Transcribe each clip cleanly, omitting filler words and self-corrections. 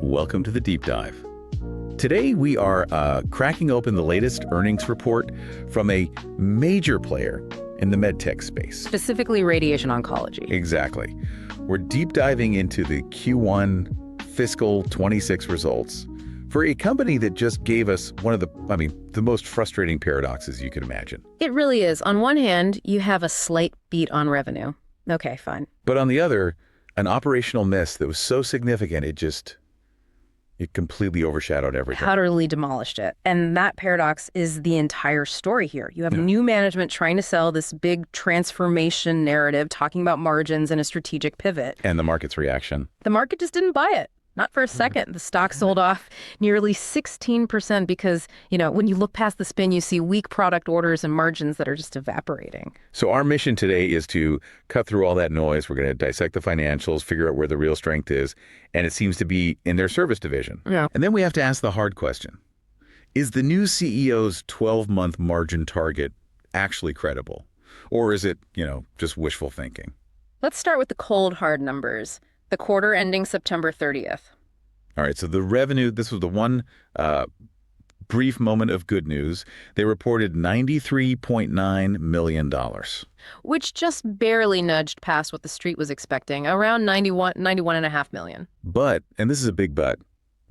Welcome to the Deep Dive. Today we are cracking open the latest earnings report from a major player in the medtech space. Specifically radiation oncology. Exactly. We're deep diving into the Q1 fiscal 26 results for a company that just gave us one of the most frustrating paradoxes you could imagine. It really is. On one hand, you have a slight beat on revenue. Okay, fine. But on the other, an operational miss that was so significant it completely overshadowed everything. Utterly demolished it. And that paradox is the entire story here. You have new management trying to sell this big transformation narrative, talking about margins and a strategic pivot. And the market's reaction. The market just didn't buy it. Not for a second. The stock sold off nearly 16% because, when you look past the spin, you see weak product orders and margins that are just evaporating. So our mission today is to cut through all that noise. We're going to dissect the financials, figure out where the real strength is, and it seems to be in their service division. Yeah. And then we have to ask the hard question. Is the new CEO's 12-month margin target actually credible? Or is it, just wishful thinking? Let's start with the cold, hard numbers. The quarter ending September 30th. All right, so the revenue, this was the one brief moment of good news. They reported $93.9 million. Which just barely nudged past what the street was expecting, around 91.5 million. But, and this is a big but,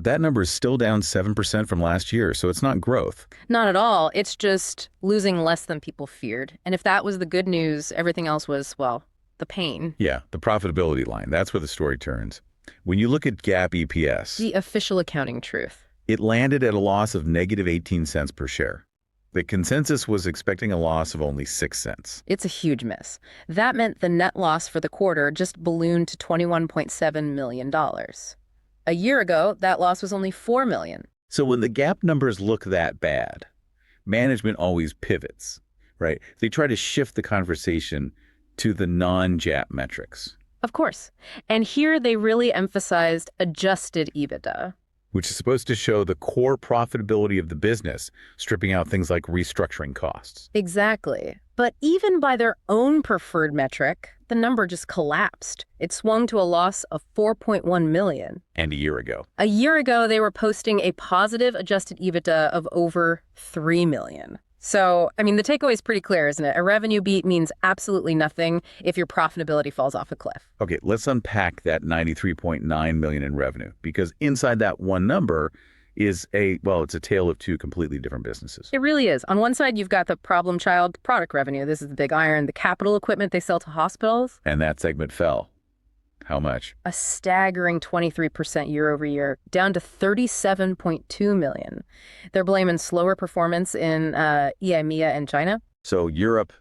that number is still down 7% from last year, so it's not growth. Not at all. It's just losing less than people feared. And if that was the good news, everything else was, the pain. Yeah, the profitability line. That's where the story turns. When you look at GAAP EPS, the official accounting truth, it landed at a loss of negative 18 cents per share. The consensus was expecting a loss of only 6 cents. It's a huge miss. That meant the net loss for the quarter just ballooned to $21.7 million. A year ago, that loss was only $4 million. So when the GAAP numbers look that bad, management always pivots, right? They try to shift the conversation to the non-GAAP metrics. Of course. And here they really emphasized adjusted EBITDA, which is supposed to show the core profitability of the business, stripping out things like restructuring costs. Exactly. But even by their own preferred metric, the number just collapsed. It swung to a loss of $4.1 million. And a year ago. A year ago, they were posting a positive adjusted EBITDA of over $3 million. So, the takeaway is pretty clear, isn't it? A revenue beat means absolutely nothing if your profitability falls off a cliff. Okay, let's unpack that $93.9 million in revenue, because inside that one number is it's a tale of two completely different businesses. It really is. On one side, you've got the problem child product revenue. This is the big iron, the capital equipment they sell to hospitals. And that segment fell. How much? A staggering 23% year over year, down to $37.2 million. They're blaming slower performance in EMEA and China. So Europe,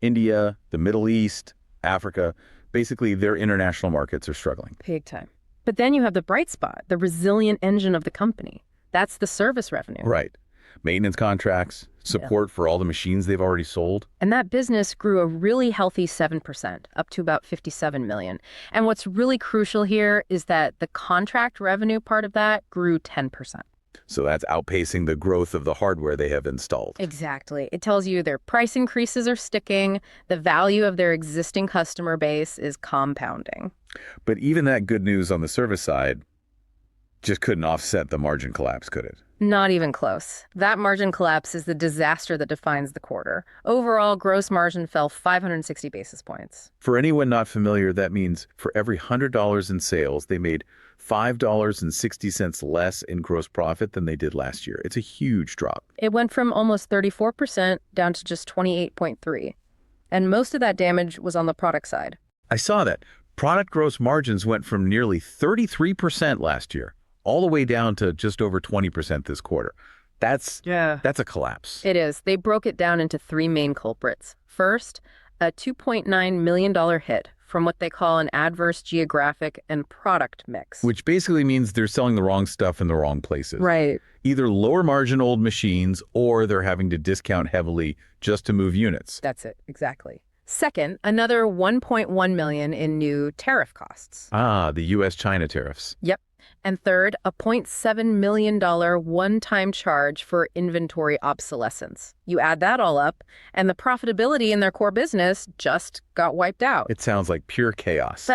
India, the Middle East, Africa, basically their international markets are struggling. Big time. But then you have the bright spot, the resilient engine of the company. That's the service revenue. Right. Maintenance contracts, support for all the machines they've already sold. And that business grew a really healthy 7%, up to about $57 million. And what's really crucial here is that the contract revenue part of that grew 10%. So that's outpacing the growth of the hardware they have installed. Exactly. It tells you their price increases are sticking, the value of their existing customer base is compounding. But even that good news on the service side just couldn't offset the margin collapse, could it? Not even close. That margin collapse is the disaster that defines the quarter. Overall, gross margin fell 560 basis points. For anyone not familiar, that means for every $100 in sales, they made $5.60 less in gross profit than they did last year. It's a huge drop. It went from almost 34% down to just 28.3%. And most of that damage was on the product side. I saw that. Product gross margins went from nearly 33% last year all the way down to just over 20% this quarter. That's a collapse. It is. They broke it down into three main culprits. First, a $2.9 million hit from what they call an adverse geographic and product mix. Which basically means they're selling the wrong stuff in the wrong places. Right. Either lower margin old machines or they're having to discount heavily just to move units. That's it. Exactly. Second, another $1.1 million in new tariff costs. The U.S.-China tariffs. Yep. And third, a $0.7 million one-time charge for inventory obsolescence. You add that all up, and the profitability in their core business just got wiped out. It sounds like pure chaos.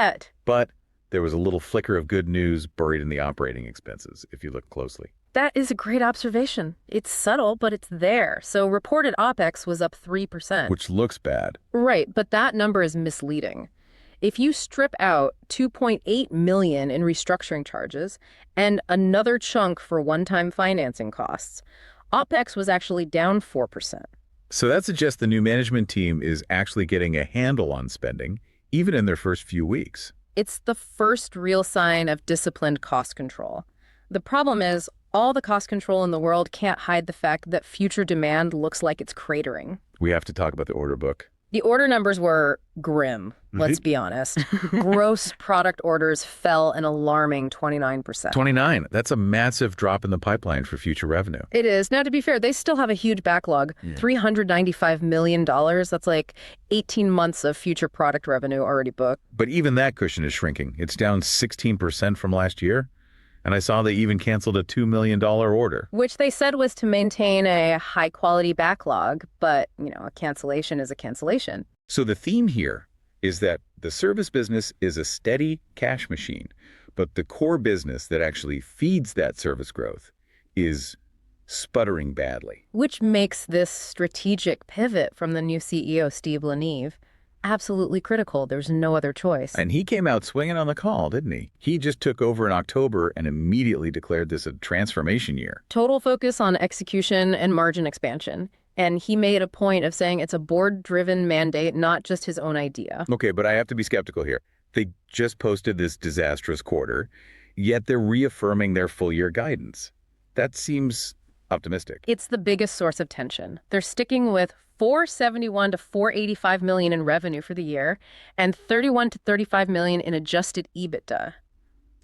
But there was a little flicker of good news buried in the operating expenses, if you look closely. That is a great observation. It's subtle, but it's there. So reported OPEX was up 3%. Which looks bad. Right, but that number is misleading. If you strip out $2.8 million in restructuring charges and another chunk for one-time financing costs, OPEX was actually down 4%. So that suggests the new management team is actually getting a handle on spending, even in their first few weeks. It's the first real sign of disciplined cost control. The problem is, all the cost control in the world can't hide the fact that future demand looks like it's cratering. We have to talk about the order book. The order numbers were grim, let's be honest. Gross product orders fell an alarming 29%. 29. That's a massive drop in the pipeline for future revenue. It is. Now, to be fair, they still have a huge backlog, $395 million. That's like 18 months of future product revenue already booked. But even that cushion is shrinking. It's down 16% from last year. And I saw they even canceled a $2 million order. Which they said was to maintain a high-quality backlog, but, a cancellation is a cancellation. So the theme here is that the service business is a steady cash machine, but the core business that actually feeds that service growth is sputtering badly. Which makes this strategic pivot from the new CEO, Steve La Neve, absolutely critical. There's no other choice. And he came out swinging on the call, didn't he? He just took over in October and immediately declared this a transformation year. Total focus on execution and margin expansion. And he made a point of saying it's a board-driven mandate, not just his own idea. Okay, but I have to be skeptical here. They just posted this disastrous quarter, yet they're reaffirming their full-year guidance. That seems optimistic. It's the biggest source of tension. They're sticking with $471 to $485 million in revenue for the year and $31 to $35 million in adjusted EBITDA.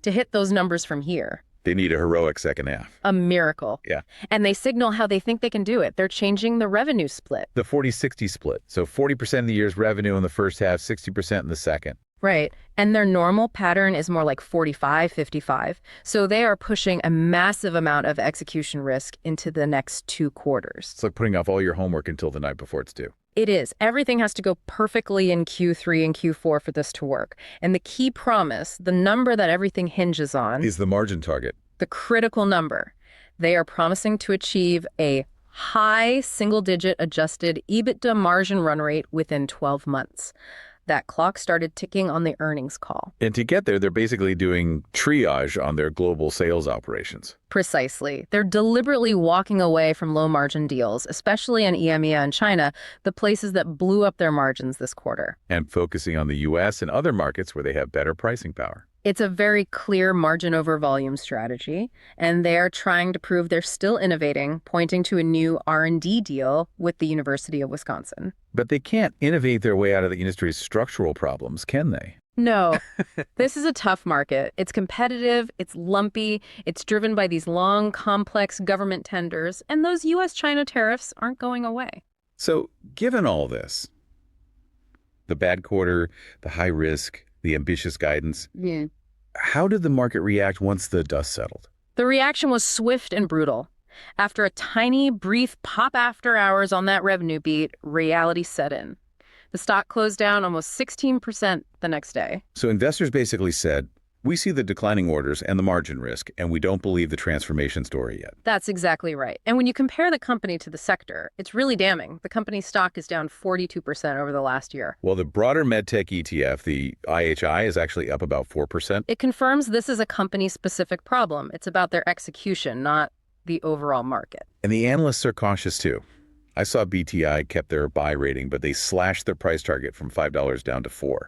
To hit those numbers from here, they need a heroic second half. A miracle. Yeah. And they signal how they think they can do it. They're changing the revenue split. The 40-60 split. So 40% of the year's revenue in the first half, 60% in the second. Right. And their normal pattern is more like 45-55. So they are pushing a massive amount of execution risk into the next 2 quarters. It's like putting off all your homework until the night before it's due. It is. Everything has to go perfectly in Q3 and Q4 for this to work. And the key promise, the number that everything hinges on, is the margin target. The critical number. They are promising to achieve a high single-digit adjusted EBITDA margin run rate within 12 months. That clock started ticking on the earnings call. And to get there, they're basically doing triage on their global sales operations. Precisely. They're deliberately walking away from low-margin deals, especially in EMEA and China, the places that blew up their margins this quarter. And focusing on the U.S. and other markets where they have better pricing power. It's a very clear margin over volume strategy, and they're trying to prove they're still innovating, pointing to a new R&D deal with the University of Wisconsin. But they can't innovate their way out of the industry's structural problems, can they? No. This is a tough market. It's competitive, it's lumpy, it's driven by these long, complex government tenders, and those U.S.-China tariffs aren't going away. So, given all this, the bad quarter, the high risk, the ambitious guidance, how did the market react once the dust settled? The reaction was swift and brutal. After a tiny, brief pop after hours on that revenue beat, reality set in. The stock closed down almost 16% the next day. So investors basically said, we see the declining orders and the margin risk, and we don't believe the transformation story yet. That's exactly right. And when you compare the company to the sector, it's really damning. The company's stock is down 42% over the last year. Well, the broader medtech ETF, the IHI, is actually up about 4%. It confirms this is a company-specific problem. It's about their execution, not the overall market. And the analysts are cautious too. I saw BTI kept their buy rating, but they slashed their price target from $5 down to $4.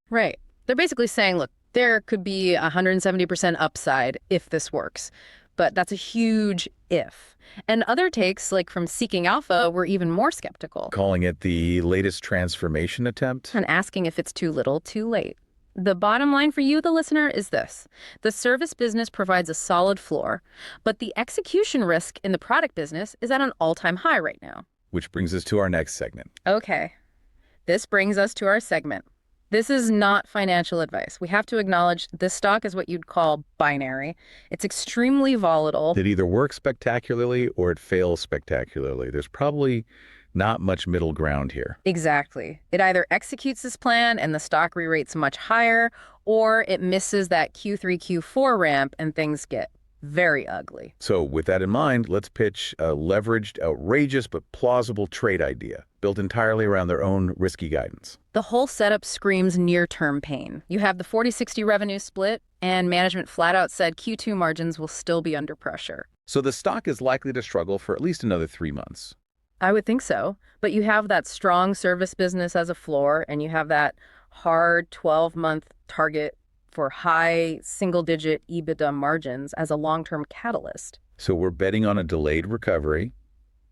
Right. They're basically saying, look, there could be 170% upside if this works. But that's a huge if. And other takes, like from Seeking Alpha, were even more skeptical. Calling it the latest transformation attempt? And asking if it's too little, too late. The bottom line for you, the listener, is this. The service business provides a solid floor, but the execution risk in the product business is at an all-time high right now. Which brings us to our next segment. Okay. This brings us to our segment. This is not financial advice. We have to acknowledge this stock is what you'd call binary. It's extremely volatile. It either works spectacularly or it fails spectacularly. There's probably Not much middle ground here. Exactly. It either executes this plan and the stock re-rates much higher, or it misses that Q3, Q4 ramp and things get very ugly. So with that in mind, let's pitch a leveraged, outrageous, but plausible trade idea built entirely around their own risky guidance. The whole setup screams near-term pain. You have the 40-60 revenue split, and management flat out said Q2 margins will still be under pressure. So the stock is likely to struggle for at least another 3 months. I would think so. But you have that strong service business as a floor, and you have that hard 12-month target for high single-digit EBITDA margins as a long-term catalyst. So we're betting on a delayed recovery.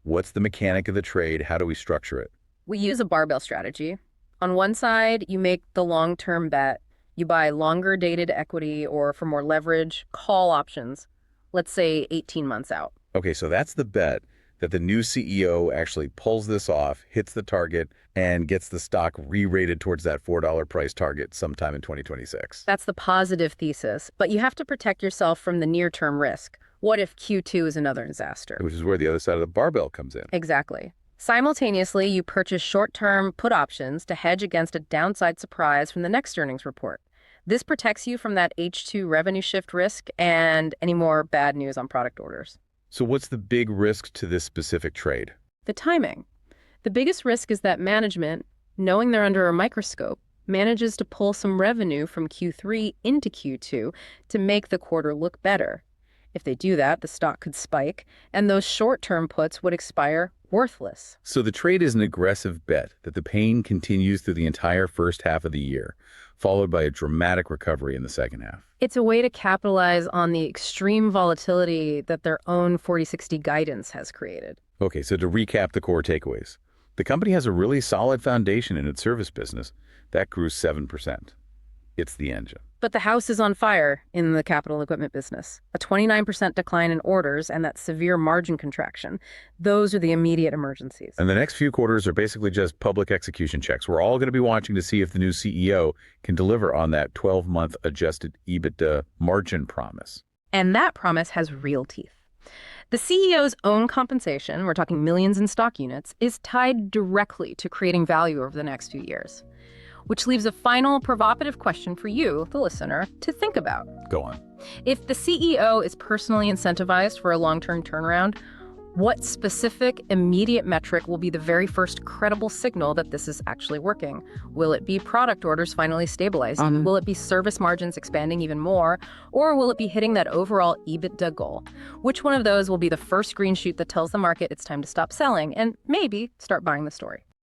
What's the mechanic of the trade? How do we structure it? We use a barbell strategy. On one side, you make the long-term bet. You buy longer-dated equity or, for more leverage, call options, let's say 18 months out. Okay, so that's the bet that the new CEO actually pulls this off, hits the target, and gets the stock re-rated towards that $4 price target sometime in 2026. That's the positive thesis, but you have to protect yourself from the near-term risk. What if Q2 is another disaster? Which is where the other side of the barbell comes in. Exactly. Simultaneously, you purchase short-term put options to hedge against a downside surprise from the next earnings report. This protects you from that H2 revenue shift risk and any more bad news on product orders. So what's the big risk to this specific trade? The timing. The biggest risk is that management, knowing they're under a microscope, manages to pull some revenue from Q3 into Q2 to make the quarter look better. If they do that, the stock could spike, and those short-term puts would expire worthless. So the trade is an aggressive bet that the pain continues through the entire first half of the year, followed by a dramatic recovery in the second half. It's a way to capitalize on the extreme volatility that their own 40-60 guidance has created. Okay, so to recap the core takeaways. The company has a really solid foundation in its service business. That grew 7%. It's the engine. But the house is on fire in the capital equipment business. A 29% decline in orders and that severe margin contraction. Those are the immediate emergencies. And the next few quarters are basically just public execution checks. We're all going to be watching to see if the new CEO can deliver on that 12-month adjusted EBITDA margin promise. And that promise has real teeth. The CEO's own compensation, we're talking millions in stock units, is tied directly to creating value over the next few years. Which leaves a final provocative question for you, the listener, to think about. Go on. If the CEO is personally incentivized for a long-term turnaround, what specific immediate metric will be the very first credible signal that this is actually working? Will it be product orders finally stabilizing? Will it be service margins expanding even more? Or will it be hitting that overall EBITDA goal? Which one of those will be the first green shoot that tells the market it's time to stop selling and maybe start buying the story?